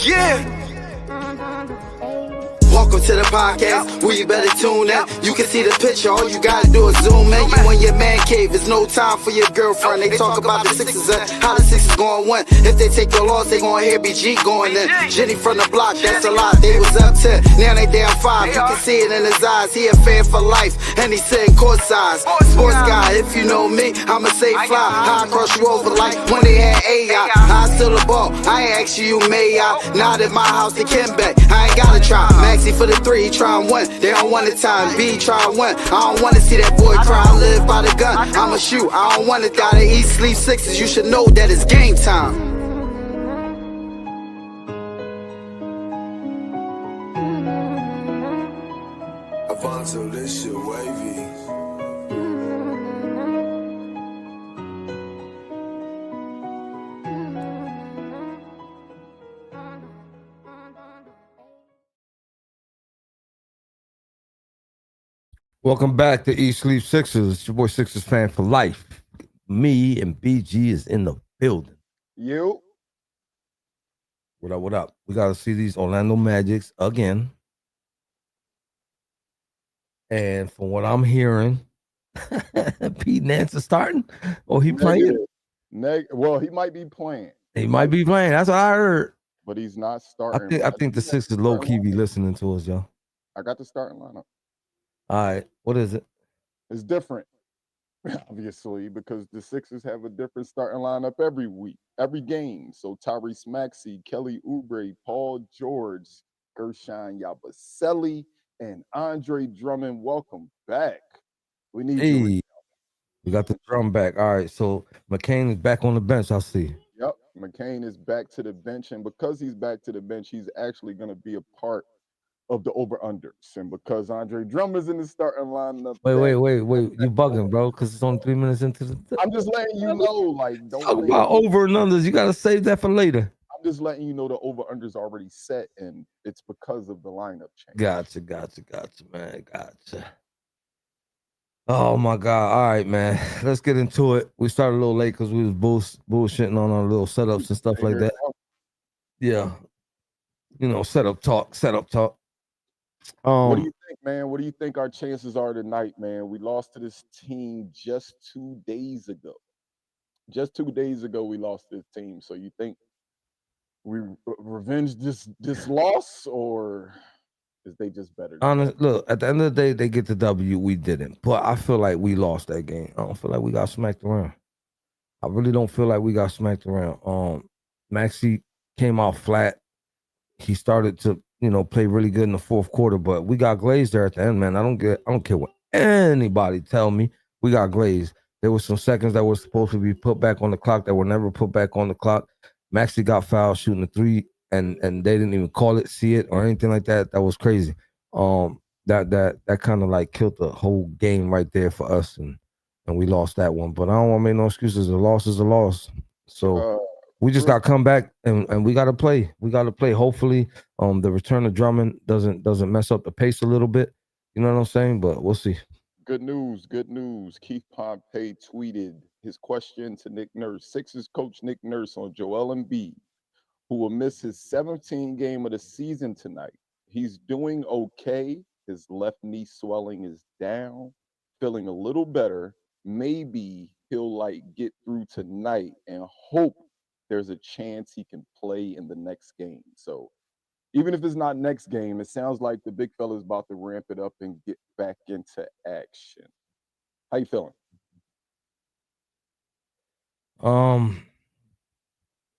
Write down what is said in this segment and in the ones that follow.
Yeah. Welcome to the podcast, where you better tune in. You can see the picture, all you gotta do is zoom in. You in your man cave, it's no time for your girlfriend. They talk about the Sixers and how the Sixers gonna win. If they take the loss, they gonna hear BG going in. Jenny from the block, that's a lot. They was up 10, now they down 5. You can see it in his eyes, he a fan for life, and he sitting courtside. Sports guy, if you know me, I'ma say fly. How I cross you over like when they had AI. I still the ball, I ain't ask you, may I? Not at my house, they can bet. I ain't gotta try. Maxi for the 3, he try and win. They don't want the time. B try and win. I don't wanna see that boy cry. I live by the gun. I'ma shoot. I don't wanna die to eat, sleep sixes. You should know that it's game time. Avanto, this shit wavy. Welcome back to Eat Sleep Sixers. It's your boy Sixers fan for life. Me and BG is in the building. You. What up, what up? We got to see these Orlando Magics again. And from what I'm hearing, Pete Nance is starting? Or he playing? Well, he might be playing. He might be playing. That's what I heard. But he's not starting. I think the Sixers low-key be listening to us, y'all. I got the starting lineup. All right. What is it? It's different, obviously, because the Sixers have a different starting lineup every week, every game. So Tyrese Maxey, Kelly Oubre, Paul George, Gershon Yabusele, and Andre Drummond. Welcome back. We need you. We got the drum back. All right. So McCain is back on the bench, I see. Yep. McCain is back to the bench. And because he's back to the bench, he's actually going to be a part of the over-unders. And because Andre Drummond's in the starting lineup. Wait. You bugging, bro, because it's only 3 minutes into the... I'm just letting you know, like, don't talk about over and unders. You got to save that for later. I'm just letting you know the over-unders already set, and it's because of the lineup change. Gotcha, man. Gotcha. Oh, my God. All right, man. Let's get into it. We started a little late because we was bullshitting on our little setups and stuff like that. Yeah. You know, setup talk. What do you think, man? What do you think our chances are tonight, man? We lost to this team just 2 days ago. Just 2 days ago, we lost this team. So you think we revenge this loss, or is they just better? Look, at the end of the day, they get the W. We didn't. But I feel like we lost that game. I don't feel like we got smacked around. I really don't feel like we got smacked around. Maxey came out flat. He started to, play really good in the fourth quarter, but we got glazed there at the end, man. I don't care what anybody tell me. We got glazed. There were some seconds that were supposed to be put back on the clock that were never put back on the clock. Maxey got fouled shooting the 3, and they didn't even call it, see it, or anything like that. That was crazy. That kind of like killed the whole game right there for us, and we lost that one. But I don't want to make no excuses. A loss is a loss. So we just got to come back and we got to play. We got to play. Hopefully, the return of Drummond doesn't mess up the pace a little bit. You know what I'm saying? But we'll see. Good news. Keith Pompey tweeted his question to Nick Nurse. Sixers coach Nick Nurse on Joel Embiid, who will miss his 17th game of the season tonight. He's doing okay. His left knee swelling is down, feeling a little better. Maybe he'll get through tonight and hope there's a chance he can play in the next game. So even if it's not next game, it sounds like the big fella's about to ramp it up and get back into action. How you feeling? I'm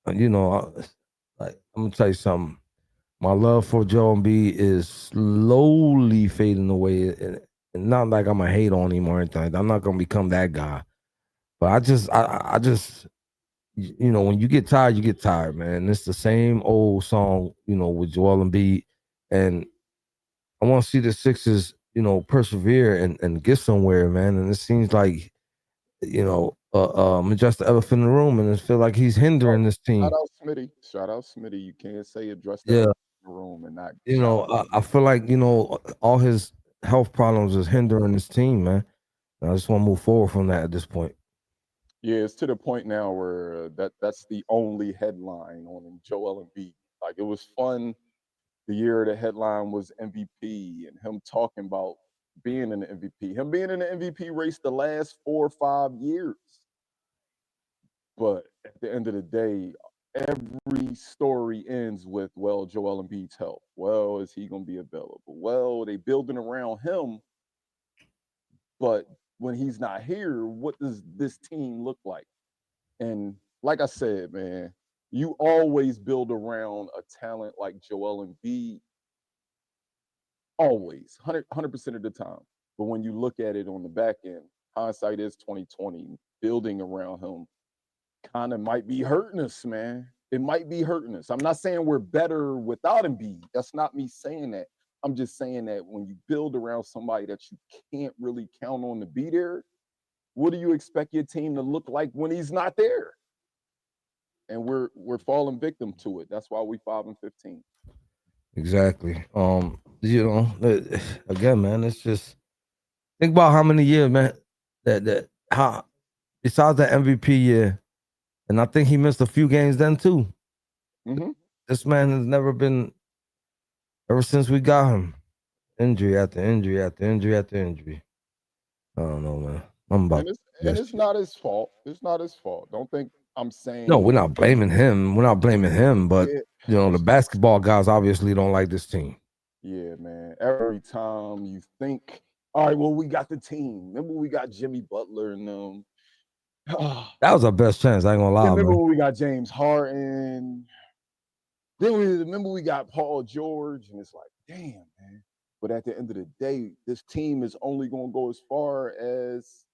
gonna tell you something. My love for Joel Embiid is slowly fading away, and not like I'm a hate on him or anything. I'm not gonna become that guy, but I just when you get tired, man. It's the same old song, with Joel Embiid, and I want to see the Sixers, persevere and get somewhere, man. And it seems like, just the elephant in the room, and it feels like he's hindering this team. Shout out Smitty. You can't say address the elephant in the room and not. I feel like all his health problems is hindering this team, man. And I just want to move forward from that at this point. Yeah, it's to the point now where that's the only headline on Joel Embiid. Like it was fun. The year the headline was MVP and him talking about being in the MVP, him being in the MVP race the last 4 or 5 years. But at the end of the day, every story ends with, well, Joel Embiid's health. Well, is he going to be available? Well, they building around him, but when he's not here, what does this team look like? And like I said, man, you always build around a talent like Joel Embiid, always, 100% of the time. But when you look at it on the back end, hindsight is 2020. Building around him kind of might be hurting us, man. It might be hurting us. I'm not saying we're better without Embiid. That's not me saying that. I'm just saying that when you build around somebody that you can't really count on to be there, what do you expect your team to look like when he's not there? And we're falling victim to it. That's why we 5-15. Exactly. Again, man, it's just think about how many years, man, that how besides the MVP year, and I think he missed a few games then too. Mm-hmm. This man has never been ever since we got him. Injury after injury after injury after injury. I don't know, man. I'm about And it's not his fault. It's not his fault. Don't think I'm No, we're saying not blaming him. We're not blaming him, but yeah, the it's just basketball guys obviously don't like this team. yeah, man. Every time you think, all right, well, we got the team. Remember we got Jimmy Butler and them. That was our best chance. I ain't gonna lie, Remember man. when we got James Harden. Then we remember we got Paul George, and it's like, damn, man. But at the end of the day, this team is only gonna go as far as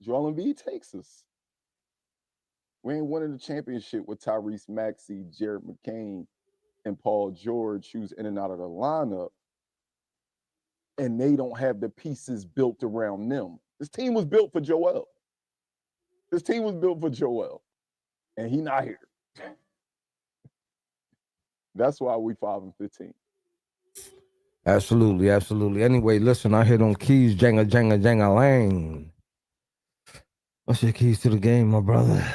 Joel Embiid takes us. We ain't winning the championship with Tyrese Maxey, Jared McCain, and Paul George, who's in and out of the lineup, and they don't have the pieces built around them. This team was built for Joel. This team was built for Joel, and he not here. That's why we 5-15. Absolutely, absolutely. Anyway, listen, I hit on keys, Jenga, Jenga, Jenga, Lang. What's your keys to the game, my brother?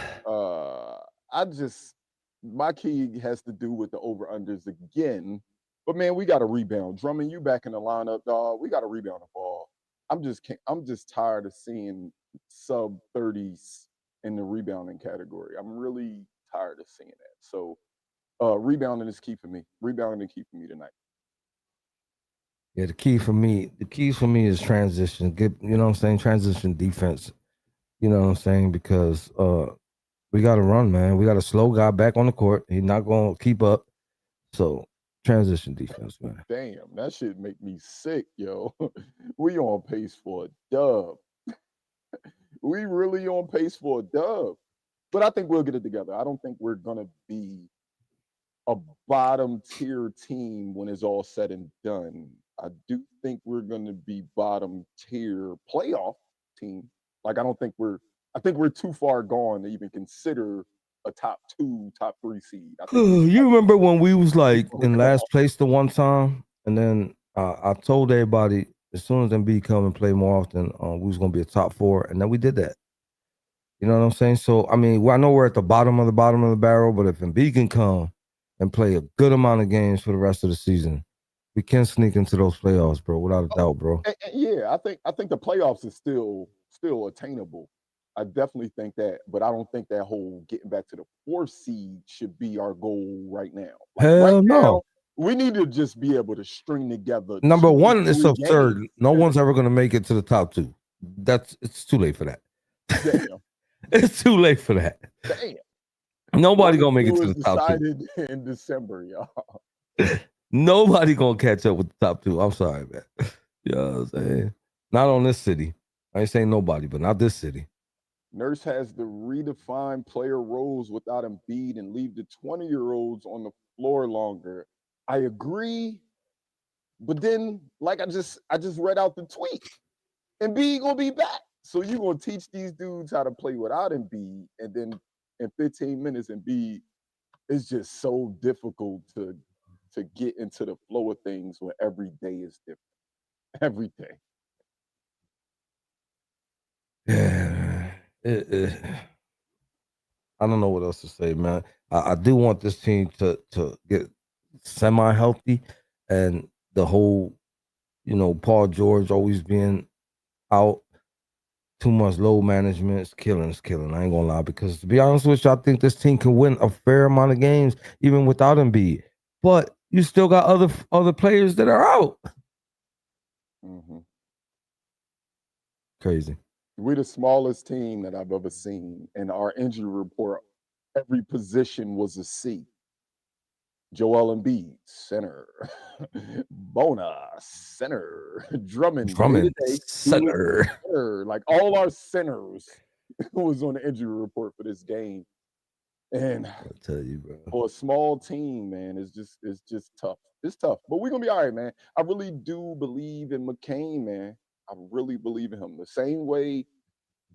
My key has to do with the over-unders again. But man, we got to rebound. Drummond, you back in the lineup, dog. We got to rebound the ball. I'm just tired of seeing sub 30s in the rebounding category. I'm really tired of seeing that. So rebounding is key for me. Rebounding is key for me tonight. Yeah, the keys for me is transition. You know what I'm saying? Transition defense. You know what I'm saying? Because we got to run, man. We got a slow guy back on the court. He's not going to keep up. So transition defense, man. Damn, that shit make me sick, yo. We on pace for a dub. We really on pace for a dub. But I think we'll get it together. I don't think we're gonna be a bottom tier team when it's all said and done. I do think we're gonna be bottom tier playoff team. Like I think we're too far gone to even consider a top 2, top 3 seed. I think You remember when we was like in last place the one time, and then I told everybody as soon as Embiid come and play more often, we was gonna be a top 4, and then we did that. You know what I'm saying? So I mean, I know we're at the bottom of the barrel, but if Embiid can come and play a good amount of games for the rest of the season, we can sneak into those playoffs, bro, without a doubt, bro. Yeah, I think the playoffs is still attainable. I definitely think that, but I don't think that whole getting back to the 4 seed should be our goal right now. Like Hell right no. now, we need to just be able to string together. Number 2 one, it's 3 absurd. games. No one's ever gonna make it to the top 2. It's too late for that. Damn. It's too late for that. Damn. Nobody gonna make it to was the top 2. decided in December, y'all. Nobody gonna catch up with the top 2. I'm sorry, man. You know what I'm saying? Not on this city. I ain't saying nobody, but not this city. Nurse has to redefine player roles without Embiid and leave the 20-year-olds on the floor longer. I agree, but then, like I just read out the tweet, Embiid gonna be back. So you gonna teach these dudes how to play without Embiid, and then in 15 minutes, Embiid is just so difficult to get into the flow of things when every day is different. Every day. Yeah. I don't know what else to say, man. I do want this team to get semi healthy, and the whole, Paul George always being out, too much load management is killing. It's killing. I ain't gonna lie, because to be honest with you, I think this team can win a fair amount of games even without Embiid. But you still got other players that are out. Mm-hmm. Crazy. We're the smallest team that I've ever seen. In our injury report, every position was a C. Joel Embiid, center. Bona, center. Drummond, day to Drummond day, he was center. center. Like all our centers was on the injury report for this game. And I tell you, bro. for a small team, man, it's just tough. It's tough, but we're gonna be all right, man. I really do believe in McCain, man. I really believe in him. The same way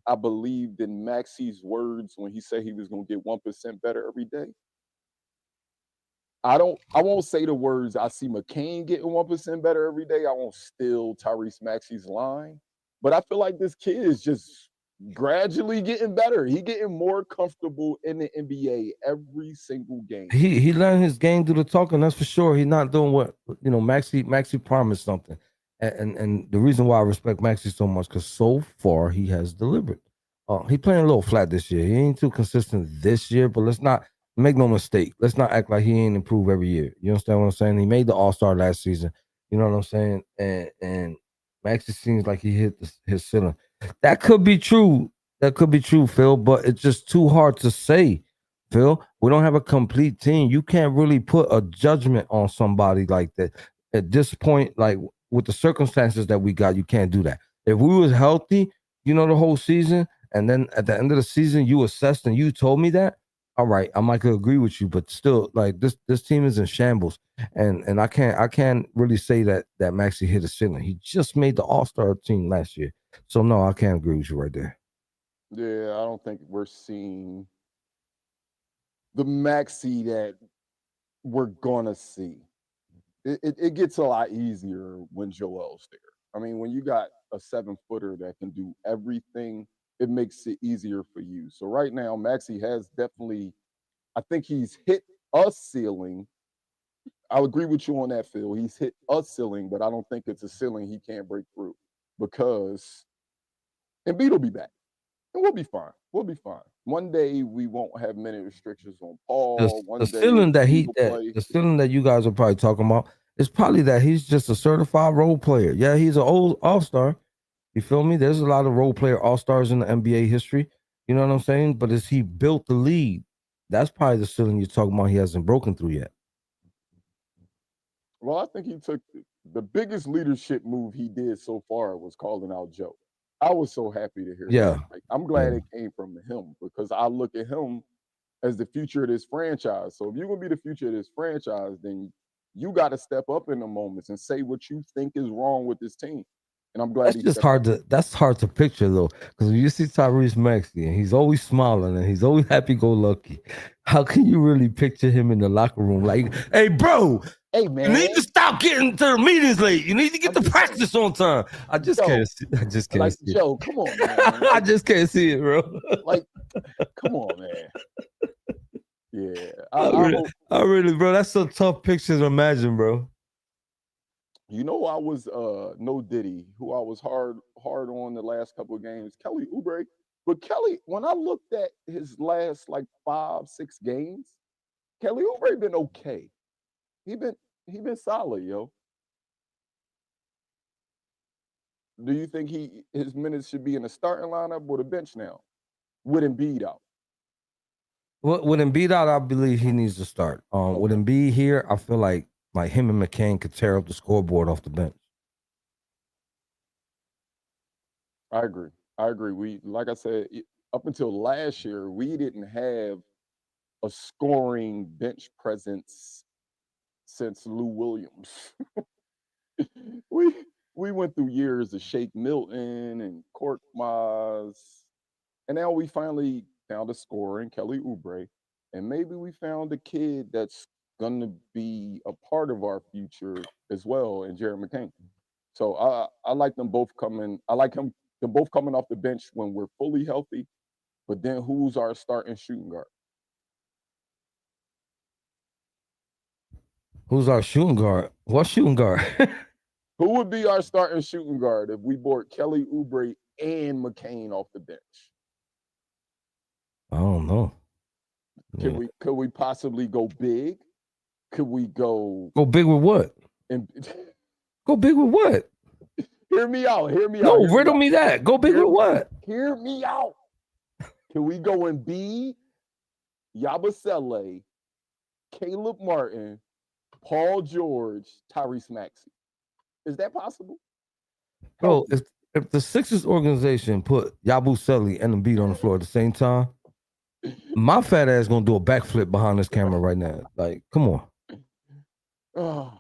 I believed in Maxi's words when he said he was gonna get 1% better every day. I won't say the words I see McCain getting 1% better every day. I won't steal Tyrese Maxey's line. But I feel like this kid is just gradually getting better. He getting more comfortable in the NBA every single game. He learned his game through the talking. That's for sure. He's not doing what Maxi promised something, and the reason why I respect Maxi so much, because so far he has delivered. He playing a little flat this year. He ain't too consistent this year, but let's not make no mistake. Let's not act like he ain't improve every year. You understand what I'm saying? He made the All-Star last season. You know what I'm saying? And Maxi seems like he hit his ceiling. That could be true. That could be true, Phil. But it's just too hard to say. Phil, we don't have a complete team. You can't really put a judgment on somebody like that at this point. Like with the circumstances that we got, you can't do that. If we was healthy, the whole season, and then at the end of the season, you assessed and you told me that, all right, I might could agree with you, but still, like this team is in shambles, and I can't really say that Maxi hit a ceiling. He just made the All-Star team last year, so no, I can't agree with you right there. Yeah, I don't think we're seeing the Maxi that we're gonna see. It gets a lot easier when Joel's there. I mean, when you got a 7-footer that can do everything, it makes it easier for you. So right now, Maxi has definitely, I think he's hit a ceiling. I'll agree with you on that, Phil. He's hit a ceiling, but I don't think it's a ceiling he can't break through because Embiid will be back. And we'll be fine. We'll be fine. One day we won't have many restrictions on Paul. The One day ceiling that he will play. the ceiling that you guys are probably talking about is probably that he's just a certified role player. Yeah, he's an old all-star. You feel me? There's a lot of role player all-stars in the NBA history. You know what I'm saying? But as he built the league, that's probably the ceiling you're talking about he hasn't broken through yet. Well, I think he took the biggest leadership move he did so far was calling out Joe. I was so happy to hear Yeah. that. Like, I'm glad it came from him because I look at him as the future of this franchise. So if you're gonna be the future of this franchise, then you got to step up in the moments and say what you think is wrong with this team. And I'm glad That's he just stepped up. that's hard to picture though, because when you see Tyrese Maxey and he's always smiling and he's always happy-go-lucky, how can you really picture him in the locker room like, "Hey, bro, Hey you man, need to stop getting to the meetings late. You need to get I'm to just saying, practice on time." I just Joe, can't see. I just can't like see it. Joe, come on, man. I Like, just can't see it, bro. like, come on, man. Yeah, I hope. I really, bro. That's a tough picture to imagine, bro. You know, I was no Diddy, who I was hard on the last couple of games, Kelly Oubre. But Kelly, when I looked at his last like 5, 6 games, Kelly Oubre been okay. He been he been solid, yo. Do you think his minutes should be in the starting lineup or the bench now? With Embiid out. With Embiid out, I believe he needs to start. With Okay. Embiid here, I feel like him and McCain could tear up the scoreboard off the bench. I agree. I agree. We, like I said, up until last year, we didn't have a scoring bench presence since Lou Williams. we we went through years of Shake Milton and Court Maz, and now we finally found a scorer in Kelly Oubre, and maybe we found a kid that's gonna be a part of our future as well in Jared McCain. So I like them both coming. I like them both coming off the bench when we're fully healthy. But then who's our starting shooting guard? Who's our shooting guard? What shooting guard? Who would be our starting shooting guard if we brought Kelly Oubre and McCain off the bench? I don't know. Could we possibly go big? Could we go big with what? and Go big with what? hear me out? No, riddle me that. Go big with what? Hear me out. Can we go and be Yabusele, Caleb Martin, Paul George, Tyrese Maxey? Is that possible? Bro, if the Sixers organization put Yabusele and Embiid on the floor at the same time, my fat ass gonna do a backflip behind this camera right now. Like, come on. Oh.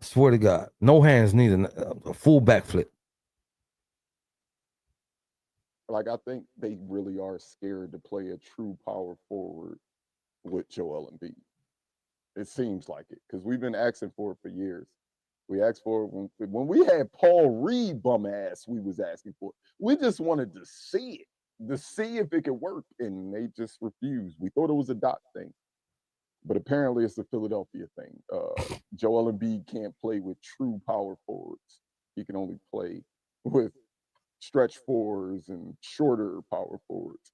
Swear to God, no hands needed. A full backflip. Like, I think they really are scared to play a true power forward with Joel Embiid. It seems like it because we've been asking for it for years. We asked for it when we had Paul Reed bum ass. We was asking for it. We just wanted to see it, to see if it could work, and they just refused. We thought it was a Doc thing, but apparently it's a Philadelphia thing. Joel Embiid can't play with true power forwards. He can only play with stretch fours and shorter power forwards.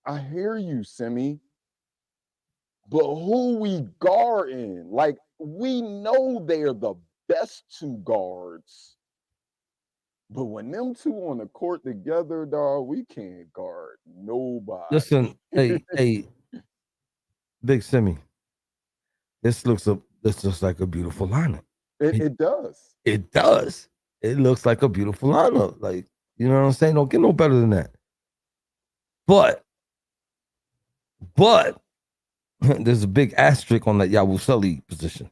I hear you, Simi. But who we guarding? Like, we know they're the best two guards. But when them two on the court together, dog, we can't guard nobody. Listen, hey, Big Simi. This looks like a beautiful lineup. It does. It does. It looks like a beautiful lineup. Like, you know what I'm saying? Don't get no better than that. But there's a big asterisk on that Yabusele position.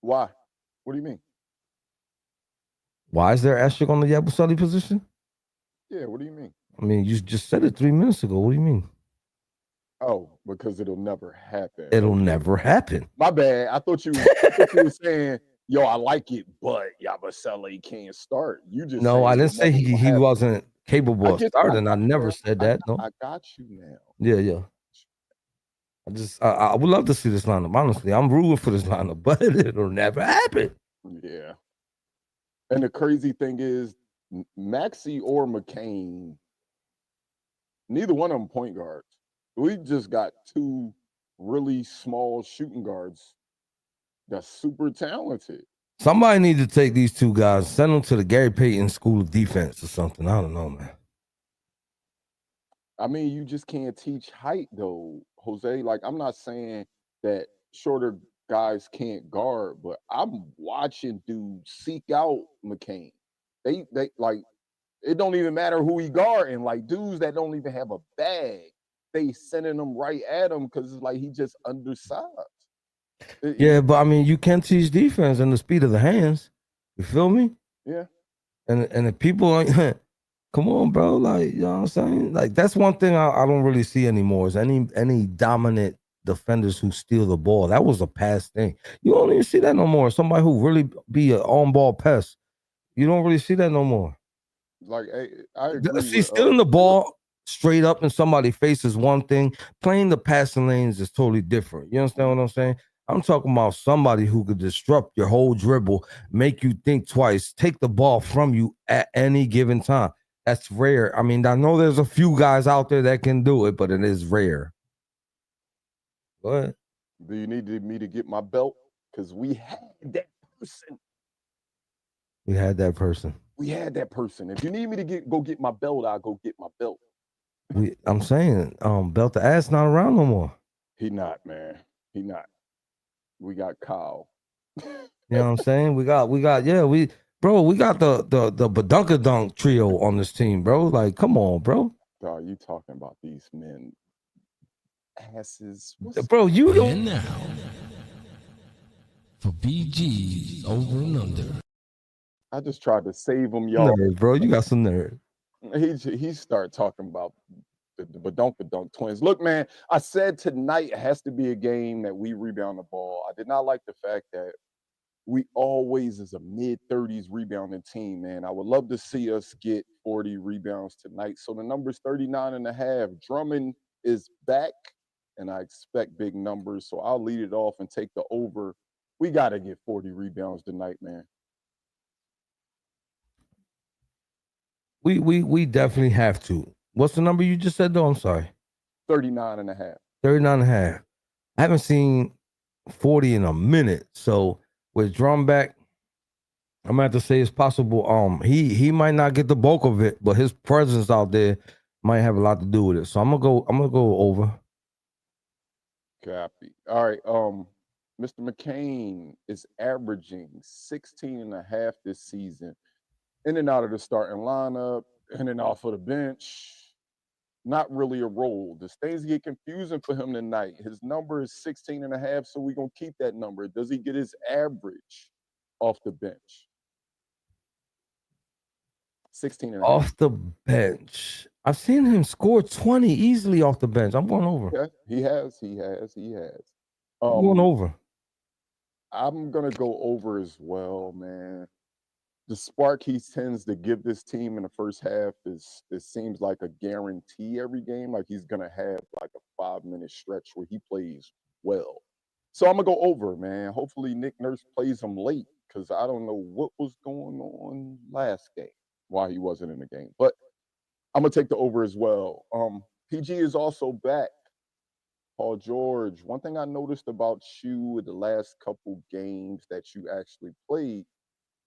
Why? What do you mean? Why is there an asterisk on the Yabusele position? Yeah, what do you mean? I mean, you just said it 3 minutes ago. What do you mean? Oh, because it'll never happen. It'll never happen. My bad. I thought you were saying, yo, I like it, but Yabusele can't start. You just No, I didn't say he wasn't capable of starting. I never said that. No, I got you now. Yeah. I would love to see this lineup. Honestly, I'm rooting for this lineup, but it'll never happen. Yeah. And the crazy thing is, Maxey or McCain, neither one of them point guards. We just got two really small shooting guards that's super talented. Somebody need to take these two guys, send them to the Gary Payton School of Defense or something. I don't know, man. I mean, you just can't teach height, though, Jose. Like, I'm not saying that shorter guys can't guard, but I'm watching dudes seek out McCain. They like, it don't even matter who he guarding. Like, dudes that don't even have a bag, they sending them right at him because it's like he just undersized. Yeah, but I mean, you can teach defense and the speed of the hands. You feel me? Yeah. And if people come on, bro, like, you know what I'm saying? Like, that's one thing I don't really see anymore is any dominant defenders who steal the ball. That was a past thing. You don't even see that no more. Somebody who really be an on-ball pest. You don't really see that no more. Like, I agree. See, stealing the ball straight up in somebody's face is one thing. Playing the passing lanes is totally different. You understand what I'm saying? I'm talking about somebody who could disrupt your whole dribble, make you think twice, take the ball from you at any given time. That's rare. I mean, I know there's a few guys out there that can do it, but it is rare. Go ahead. Do you need me to get my belt? Because we had that person. We had that person. We had that person. If you need me to go get my belt, I'll go get my belt. I'm saying, belt the ass not around no more. He not, man. He not. We got Kyle. You know what I'm saying? We got the Badunkadunk trio on this team, bro. Like, come on, bro. Dog, you talking about these men asses? Bro, you don't. And now for BG's over and under. I just tried to save him, y'all. Nerd, bro, you got some nerve. He started talking about the Badunkadunk twins. Look, man, I said tonight has to be a game that we rebound the ball. I did not like the fact that we always is a mid-30s rebounding team, man. I would love to see us get 40 rebounds tonight. So the number's 39.5. Drummond is back, and I expect big numbers. So I'll lead it off and take the over. We got to get 40 rebounds tonight, man. We definitely have to. What's the number you just said though? I'm sorry. 39 and a half. 39 and a half. I haven't seen 40 in a minute. So with Drum back, I'm gonna have to say it's possible. He might not get the bulk of it, but his presence out there might have a lot to do with it. So I'm gonna go over. Copy. All right. Mr. McCain is averaging 16 and a half this season. In and out of the starting lineup, in and off of the bench. Not really a role. Does things get confusing for him tonight? His number is 16 and a half, so we're going to keep that number. Does he get his average off the bench? 16 and a half. Off the bench. I've seen him score 20 easily off the bench. I'm going over. Yeah, he has. I'm going over. I'm going to go over as well, man. The spark he tends to give this team in the first half it seems like a guarantee every game. Like he's gonna have like a 5-minute stretch where he plays well. So I'm gonna go over, man. Hopefully Nick Nurse plays him late because I don't know what was going on last game while he wasn't in the game. But I'm gonna take the over as well. PG is also back. Paul George. One thing I noticed about you in the last couple games that you actually played.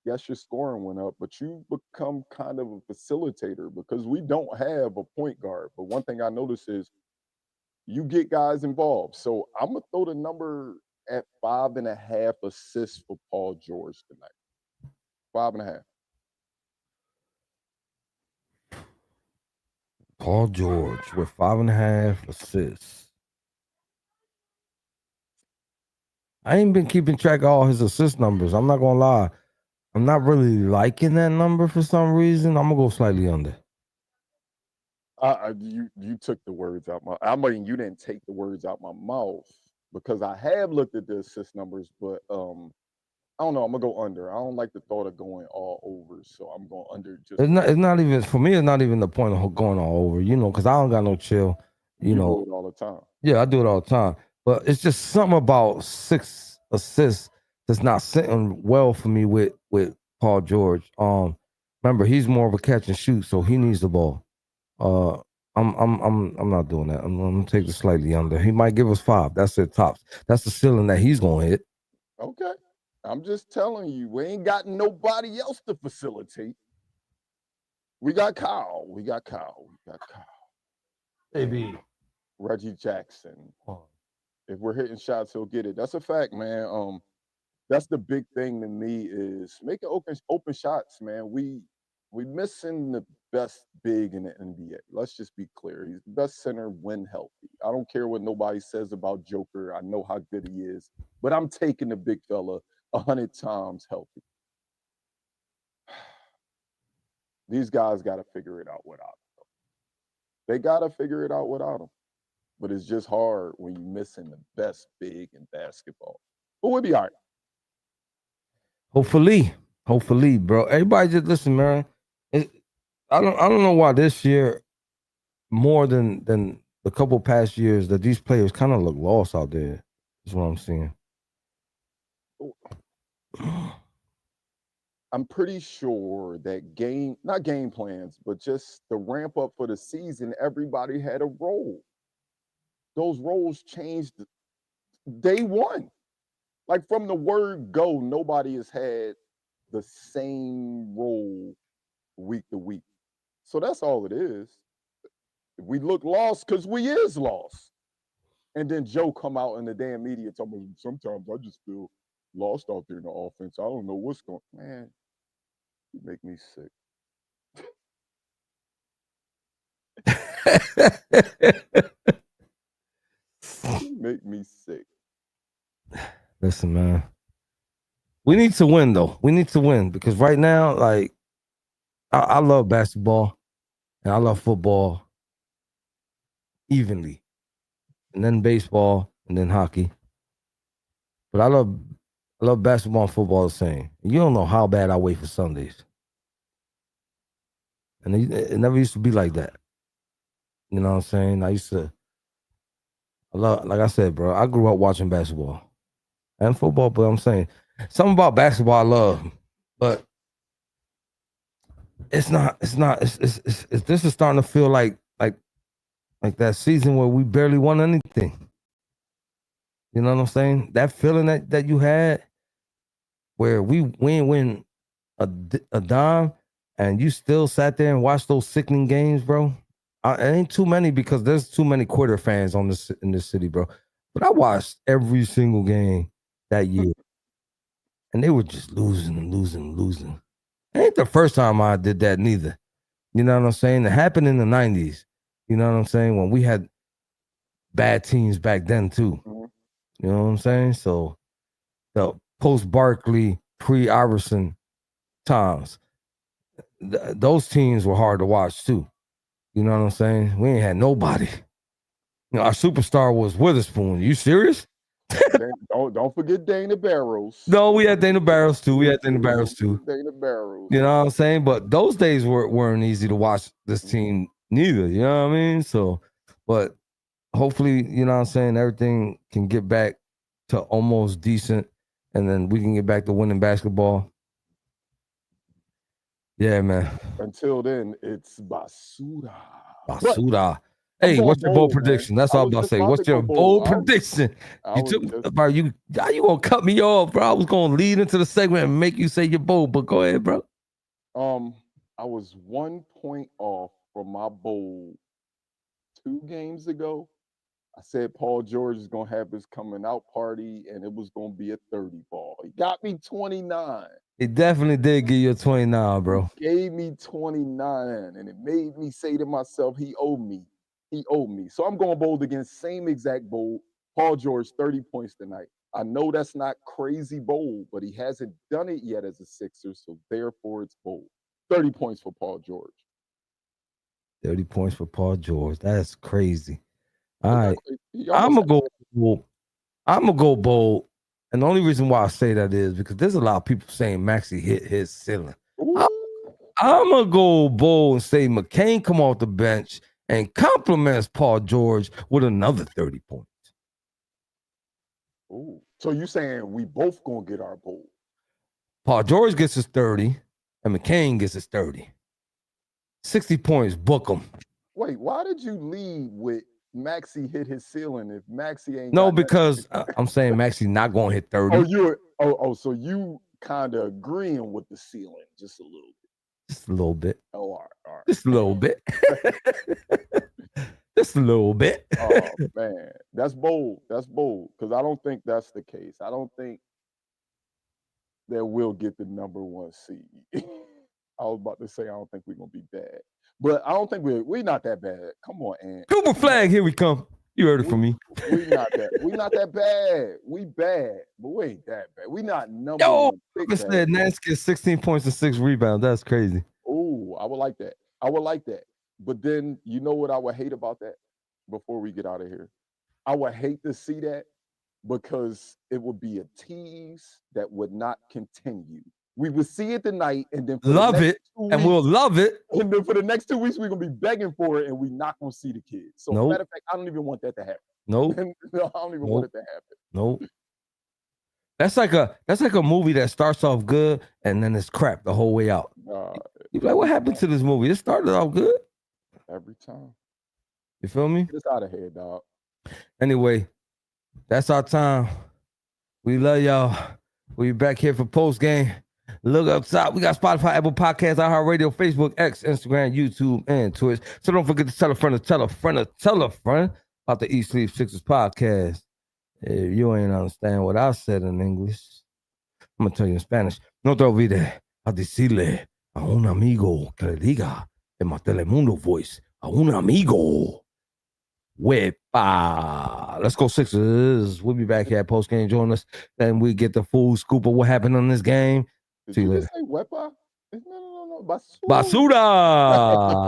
Yes, your scoring went up, but you become kind of a facilitator because we don't have a point guard. But one thing I notice is you get guys involved. So I'm gonna throw the number at 5.5 assists for Paul George tonight. 5.5. Paul George with 5.5 assists. I ain't been keeping track of all his assist numbers. I'm not gonna lie. I'm not really liking that number for some reason. I'm gonna go slightly under. You took the words out my. I mean, you didn't take the words out my mouth because I have looked at the assist numbers, but I don't know. I'm gonna go under. I don't like the thought of going all over, so I'm going under. Just It's not even for me. It's not even the point of going all over. Because I don't got no chill. you do it all the time. Yeah, I do it all the time. But it's just something about 6 assists that's not sitting well for me with Paul George. Remember he's more of a catch and shoot, so he needs the ball. I'm not doing that. I'm gonna take it slightly under. He might give us 5. That's it, tops. That's the ceiling that he's gonna hit. Okay. I'm just telling you, we ain't got nobody else to facilitate. We got Kyle. Maybe Reggie Jackson. If we're hitting shots, he'll get it. That's a fact, man. That's the big thing to me is making open shots, man. We missing the best big in the NBA. Let's just be clear. He's the best center when healthy. I don't care what nobody says about Joker. I know how good he is, but I'm taking the big fella 100 times healthy. These guys got to figure it out without him. They got to figure it out without him. But it's just hard when you're missing the best big in basketball. But we'll be all right. Hopefully, bro. Everybody just listen, man. I don't know why this year more than the couple past years that these players kind of look lost out there. Is what I'm seeing. I'm pretty sure that not game plans, but just the ramp up for the season, everybody had a role. Those roles changed day one. Like from the word go, nobody has had the same role week to week. So that's all it is. We look lost because we is lost. And then Joe come out in the damn media talking about sometimes I just feel lost out there in the offense. I don't know what's going on. Man, you make me sick. You make me sick. Listen, man. We need to win, though. We need to win because right now, like, I love basketball and I love football evenly, and then baseball and then hockey. But I love basketball and football the same. You don't know how bad I wait for Sundays, and it never used to be like that. You know what I'm saying? I used to Like I said, bro, I grew up watching basketball and football, but I'm saying something about basketball I love, but it's not. This is starting to feel like that season where we barely won anything. You know what I'm saying? That feeling that you had where we ain't win a dime and you still sat there and watched those sickening games, bro. It ain't too many because there's too many quitter fans in this city, bro. But I watched every single game that year, and they were just losing and losing and losing. It ain't the first time I did that neither. You know what I'm saying? It happened in the 90s. You know what I'm saying? When we had bad teams back then too. You know what I'm saying? So the post Barkley, pre Iverson times, those teams were hard to watch too. You know what I'm saying? We ain't had nobody. You know, our superstar was Witherspoon. You serious? Don't forget Dana Barrows. No, we had Dana Barrows too. Dana Barrows. Dana Barrows. You know what I'm saying? But those days weren't easy to watch this team neither. You know what I mean? So, but hopefully, you know what I'm saying, everything can get back to almost decent, and then we can get back to winning basketball. Yeah, man. Until then, it's Basura. Basura. Hey, what's your bold prediction? That's all I'm about to say. What's your bold prediction? How you gonna cut me off, bro? I was gonna lead into the segment and make you say your bold, but go ahead, bro. I was 1 point off from my bold 2 games ago. I said Paul George is gonna have his coming out party, and it was gonna be a 30 ball. He got me 29. He definitely did give you a 29, bro. He gave me 29, and it made me say to myself, he owed me. He owed me. So I'm going bold again, same exact bold. Paul George, 30 points tonight. I know that's not crazy bold, but he hasn't done it yet as a Sixer, so therefore it's bold. 30 points for Paul George. 30 points for Paul George. That's crazy. All right. I'm gonna go bold. And the only reason why I say that is because there's a lot of people saying Maxey hit his ceiling. I'm gonna go bold and say McCain come off the bench and compliments Paul George with another 30 points. Ooh. So you saying we both gonna get our bold? Paul George gets his 30 and McCain gets his 30. 60 points, book him. Wait, why did you lead with Maxey hit his ceiling if Maxey ain't? No, because I'm saying Maxey not going to hit 30. So you kind of agreeing with the ceiling just a little bit. Just a little bit. Oh, all right. Just a little bit. Just a little bit. Oh man, that's bold. That's bold because I don't think that's the case. I don't think that we'll get the number 1 seed. I was about to say I don't think we're gonna be bad, but I don't think we're not that bad. Come on, Ant. Cooper flag, here we come. You heard it from me. We not that bad. We bad, but we ain't that bad. We not number 1. Mr. Nance gets 16 points and 6 rebounds. That's crazy. Ooh, I would like that. But then you know what I would hate about that before we get out of here? I would hate to see that because it would be a tease that would not continue. We would see it tonight and then love it, and we'll love it. And then for the next 2 weeks, we're going to be begging for it and we're not going to see the kids. So matter of fact, I don't even want that to happen. No, I don't even want it to happen. No. That's like a movie that starts off good and then it's crap the whole way out. You're like, what happened to this movie? It started off good. Every time. You feel me? Get us out of here, dog. Anyway, that's our time. We love y'all. We'll be back here for post game. Look up top. We got Spotify, Apple Podcasts, iHeartRadio, Facebook, X, Instagram, YouTube, and Twitch. So don't forget to tell a friend about the Eat Sleep Sixers podcast. If you ain't understand what I said in English, I'm going to tell you in Spanish. No te olvides a decirle a un amigo que le diga en my Telemundo voice, a un amigo. Wepa. Let's go Sixers. We'll be back here at post game. Join us. Then we get the full scoop of what happened on this game. Did See you you later. just say Wepa? No. Basura.